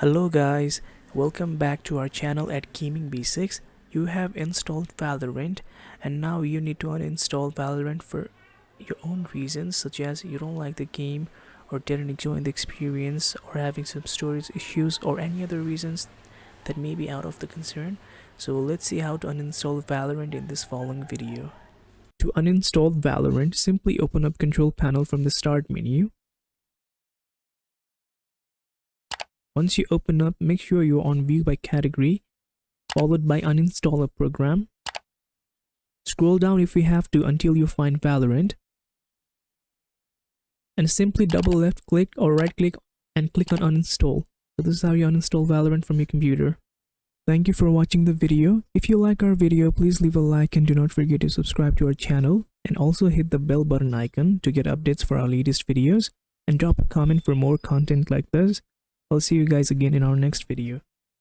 Hello guys, welcome back to our channel at Gaming Basics. You have installed Valorant and now you need to uninstall Valorant for your own reasons, such as you don't like the game or didn't enjoy the experience or having some storage issues or any other reasons that may be out of the concern. So let's see how to uninstall Valorant in this following video. To uninstall Valorant, simply open up Control Panel from the Start menu. Once you open up, make sure you're on View by Category, followed by Uninstall a Program. Scroll down if you have to until you find Valorant, and simply double left click or right click and click on Uninstall. So this is how you uninstall Valorant from your computer. Thank you for watching the video. If you like our video, please leave a like and do not forget to subscribe to our channel, and also hit the bell button icon to get updates for our latest videos, and drop a comment for more content like this. I'll see you guys again in our next video.